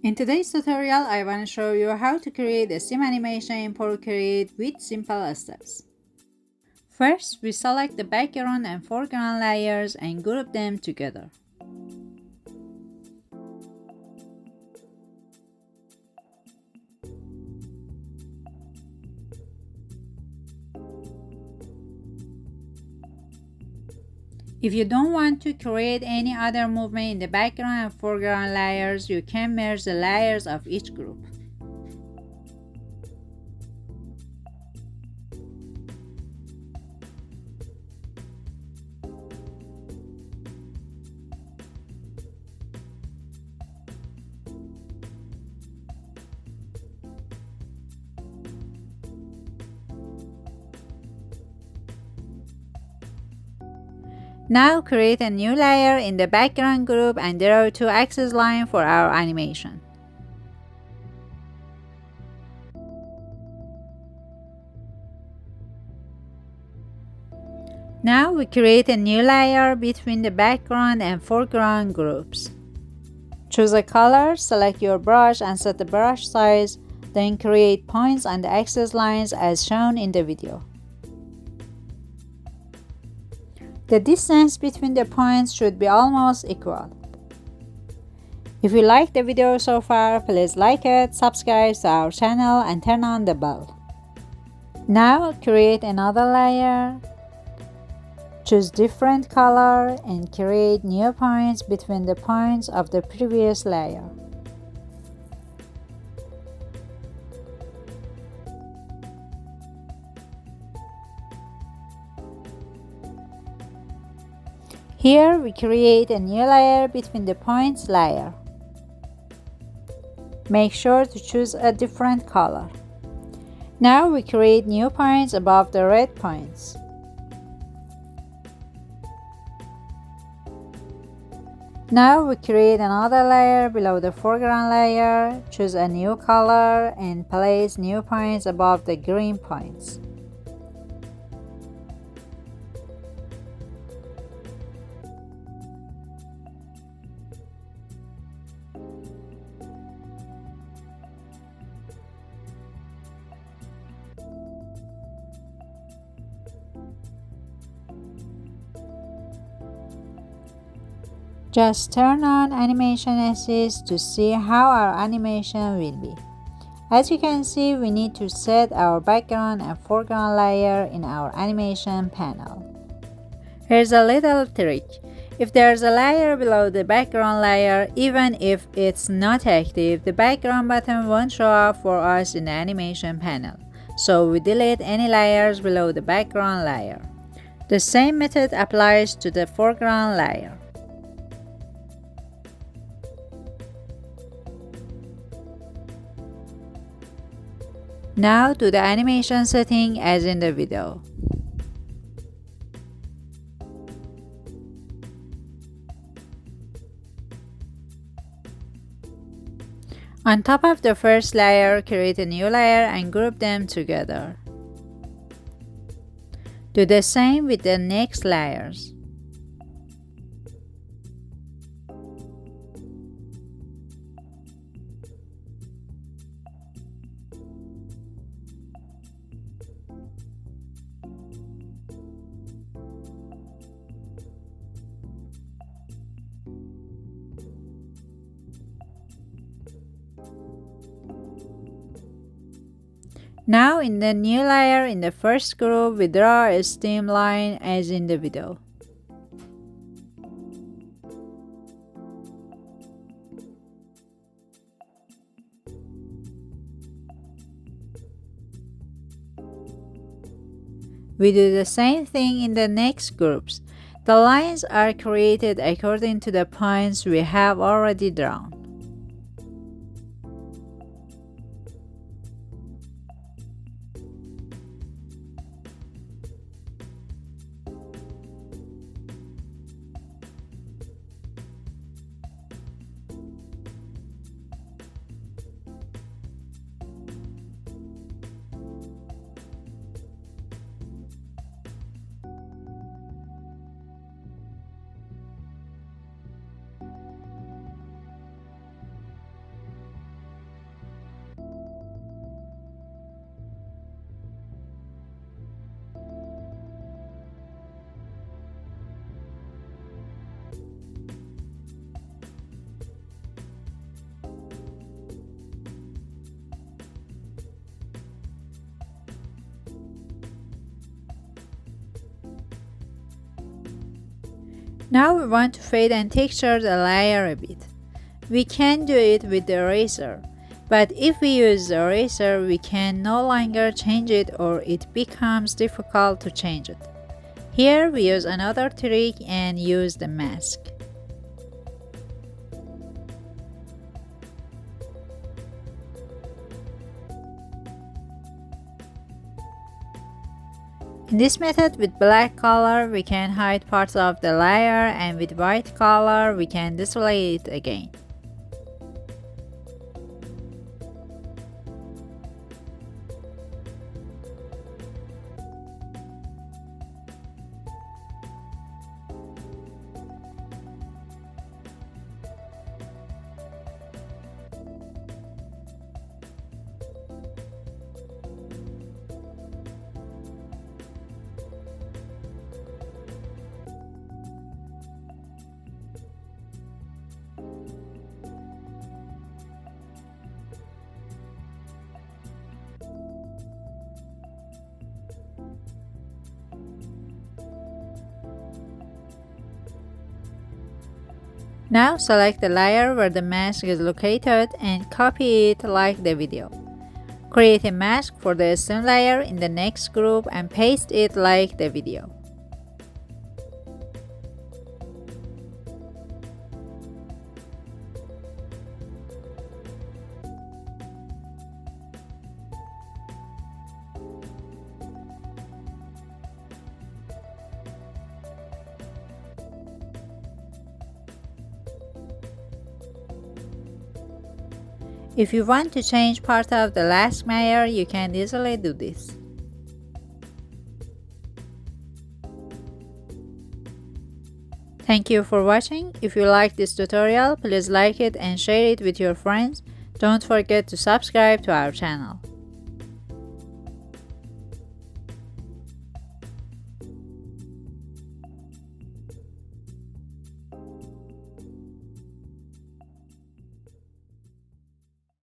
In today's tutorial, I want to show you how to create a sim animation in Procreate with simple steps. First, we select the background and foreground layers and group them together. If you don't want to create any other movement in the background and foreground layers, you can merge the layers of each group. Now create a new layer in the background group and draw two axis lines for our animation. Now we create a new layer between the background and foreground groups. Choose a color, select your brush and set the brush size, then create points on the axis lines as shown in the video. The distance between the points should be almost equal. If you like the video so far, please like it, subscribe to our channel and turn on the bell. Now create another layer. Choose different color and create new points between the points of the previous layer. Here we create a new layer between the points layer. Make sure to choose a different color. Now we create new points above the red points. Now we create another layer below the foreground layer, choose a new color and place new points above the green points. Just turn on Animation Assist to see how our animation will be. As you can see, we need to set our background and foreground layer in our animation panel. Here's a little trick. If there's a layer below the background layer, even if it's not active, the background button won't show up for us in the animation panel. So we delete any layers below the background layer. The same method applies to the foreground layer. Now do the animation setting as in the video. On top of the first layer, create a new layer and group them together. Do the same with the next layers. Now in the new layer in the first group, we draw a stem line as in the video. We do the same thing in the next groups. The lines are created according to the points we have already drawn. Now we want to fade and texture the layer a bit. We can do it with the eraser, but if we use the eraser, we can no longer change it or it becomes difficult to change it. Here we use another trick and use the mask. In this method, with black color, we can hide parts of the layer, and with white color, we can display it again. Now select the layer where the mask is located and copy it like the video. Create a mask for the stem layer in the next group and paste it like the video. If you want to change part of the last layer, you can easily do this. Thank you for watching. If you like this tutorial, please like it and share it with your friends. Don't forget to subscribe to our channel.